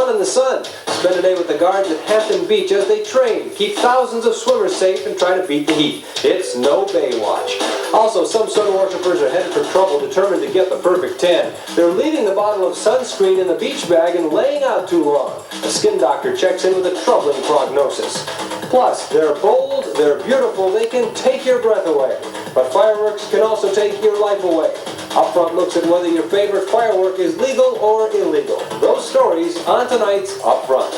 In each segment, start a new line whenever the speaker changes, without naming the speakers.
fun in the sun. Spend a day with the guards at Hampton Beach as they train, keep thousands of swimmers safe, and try to beat the heat. It's no Baywatch. Also, some sun worshippers are headed for trouble, determined to get the perfect tan. They're leaving the bottle of sunscreen in the beach bag and laying out too long. A skin doctor checks in with a troubling prognosis. Plus, they're bold, they're beautiful, they can take your breath away. But fireworks can also take your life away. Upfront looks at whether your favorite firework is legal or illegal. Those stories on tonight's Upfront.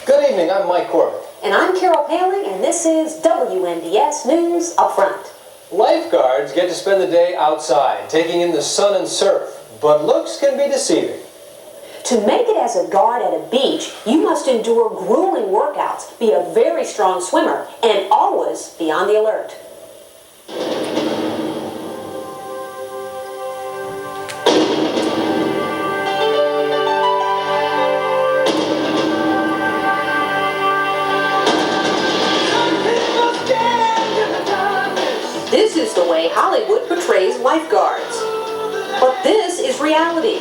Good evening, I'm Mike Corbett.
And I'm Carol Paling, and this is WNDS News Upfront.
Lifeguards get to spend the day outside, taking in the sun and surf, but looks can be deceiving.
To make it as a guard at a beach, you must endure grueling workouts, be a very strong swimmer, and always be on the alert. This is the way Hollywood portrays lifeguards. But this is reality.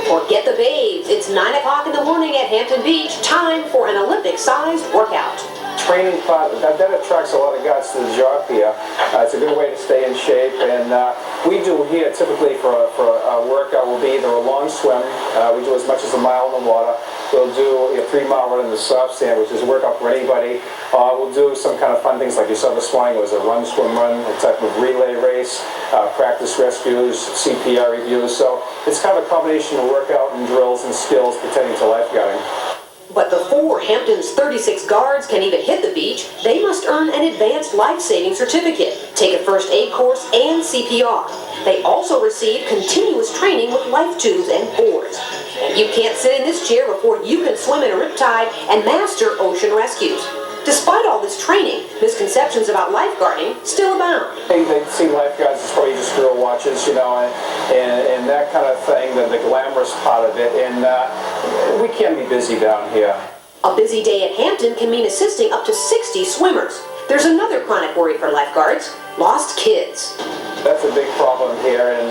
Forget the babes. It's 9 o'clock in the morning at Hampton Beach. Time for an Olympic-sized workout.
Training that attracts a lot of guys to the job here. It's a good way to stay in shape, and we do here typically for a workout will be either a long swim. We do as much as a mile in the water. We'll do a 3-mile run in the soft sand, which is a workout for anybody. We'll do some kind of fun things like you saw this morning. It was a run, swim, run, a type of relay race, practice rescues, CPR reviews. So it's kind of a combination of workout and drills and skills pertaining to lifeguarding.
But before Hampton's 36 guards can even hit the beach, they must earn an advanced life-saving certificate, take a first aid course, and CPR. They also receive continuous training with life tubes and boards. And you can't sit in this chair before you can swim in a riptide and master ocean rescues. Despite all this training, misconceptions about lifeguarding still abound.
They see lifeguards as probably just girl watches, you know, and that kind of thing, the glamorous part of it, and we can be busy down here.
A busy day at Hampton can mean assisting up to 60 swimmers. There's another chronic worry for lifeguards: lost kids.
That's a big problem here, and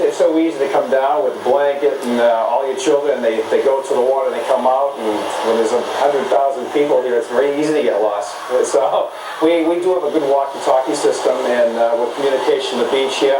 it's so easy to come down with a blanket and all your children. They go to the water and they come out, and when there's 100,000 people here, it's very easy to get lost. So we do have a good walkie-talkie system, and with communication to the beach here,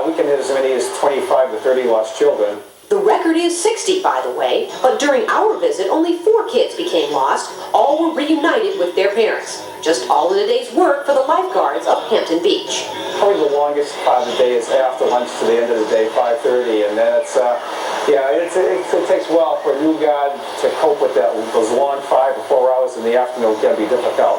we can hit as many as 25 to 30 lost children.
The record is 60, by the way, but during our visit, only 4 kids became lost. All were reunited with their parents. Just all in a day's work for the lifeguards of Hampton Beach.
Probably the longest part of the day is after lunch to the end of the day, 5:30, and then it's, it takes a while for a new guard to cope with that. Those long 5 or 4 hours in the afternoon can be difficult.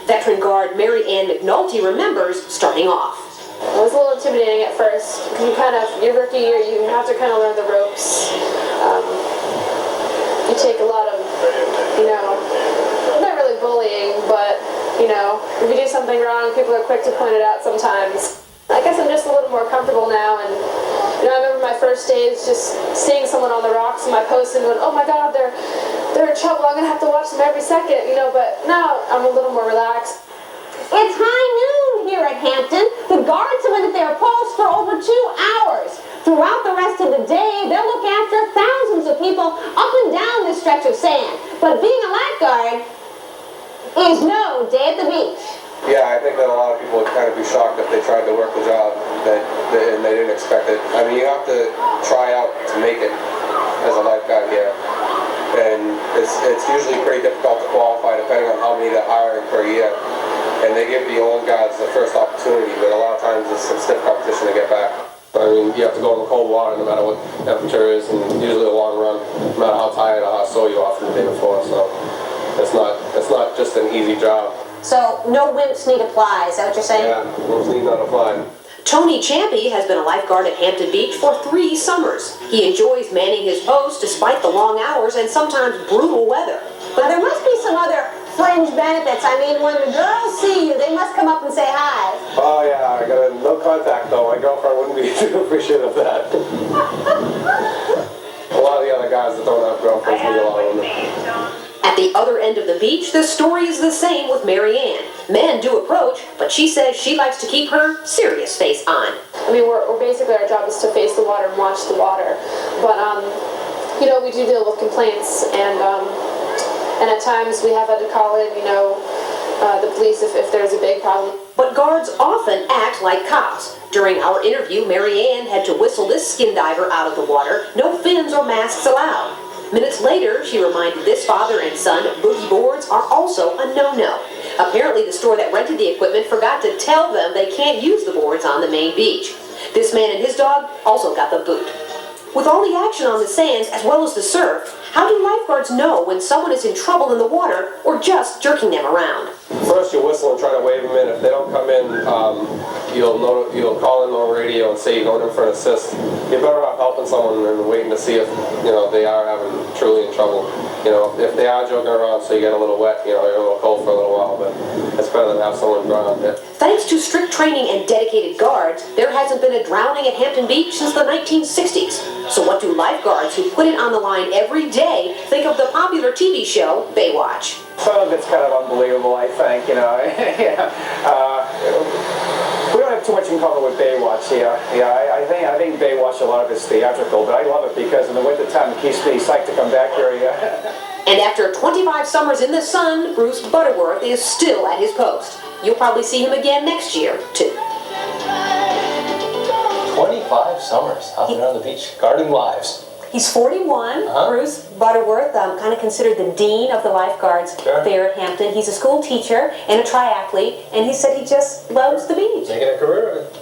Veteran guard Mary Ann McNulty remembers starting off.
It was a little intimidating at first, because your rookie year, you have to kind of learn the ropes. You take a lot of, not really bullying, but, if you do something wrong, people are quick to point it out sometimes. I guess I'm just a little more comfortable now, and, I remember my first days just seeing someone on the rocks in my post and going, oh my God, they're in trouble, I'm going to have to watch them every second, but now I'm a little more relaxed.
It's high noon here at Hampton. The guards have been at their posts for over 2 hours. Throughout the rest of the day, they'll look after thousands of people up and down this stretch of sand. But being a lifeguard is no day at the beach.
Yeah, I think that a lot of people would kind of be shocked if they tried to work the job and they didn't expect it. I mean, you have to try out to make it as a lifeguard here. And it's usually pretty difficult to qualify depending on how many they're hiring per year. And they give the old guys the first opportunity, but a lot of times it's some stiff competition to get back. I mean, you have to go in the cold water no matter what temperature is, and usually a long run, no matter how tired or how sore you are from the day before. So it's not just an easy job.
So no wimps need apply, is that what you're saying?
Yeah, wimps need not apply.
Tony Champy has been a lifeguard at Hampton Beach for 3 summers. He enjoys manning his post despite the long hours and sometimes brutal weather.
But there must be some other fringe benefits. I mean, when the girls see you, they must come up and say hi.
Oh yeah, I got no contact though. My girlfriend wouldn't be too appreciative of that. A lot of
guys that don't have girlfriends meet a lot of women.
At the other end of the beach, the story is the same with Mary Ann. Men do approach, but she says she likes to keep her serious face on.
I mean, we're basically, our job is to face the water and watch the water. But, you know, we do deal with complaints, and at times we have had to call in, you know, the police if there's a big problem.
But guards often act like cops. During our interview, Mary Ann had to whistle this skin diver out of the water. No fins or masks allowed. Minutes later, she reminded this father and son boogie boards are also a no-no. Apparently, the store that rented the equipment forgot to tell them they can't use the boards on the main beach. This man and his dog also got the boot. With all the action on the sands as well as the surf, how do lifeguards know when someone is in trouble in the water or just jerking them around?
First, you whistle and try to wave them in. If they don't come in, you'll call in on the radio and say you're going in for an assist. You're better off helping someone than waiting to see if they are truly in trouble. If they are joking around, so you get a little wet, you're a little cold for a little while, but it's better than have someone drown there.
Thanks to strict training and dedicated guards, there hasn't been a drowning at Hampton Beach since the 1960s. So what do lifeguards who put it on the line every day think of the popular TV show Baywatch?
Some of it's kind of unbelievable, I think, we don't have too much in common with Baywatch here. I think Baywatch, a lot of it's theatrical, but I love it because in the wintertime it keeps me psyched to come back here.
And after 25 summers in the sun, Bruce Butterworth is still at his post. You'll probably see him again next year, too.
25 summers out there on the beach, guarding lives.
He's 41, Bruce Butterworth, kind of considered the dean of the lifeguards there at Hampton. He's a school teacher and a triathlete, and he said he just loves the beach.
Making a career of it.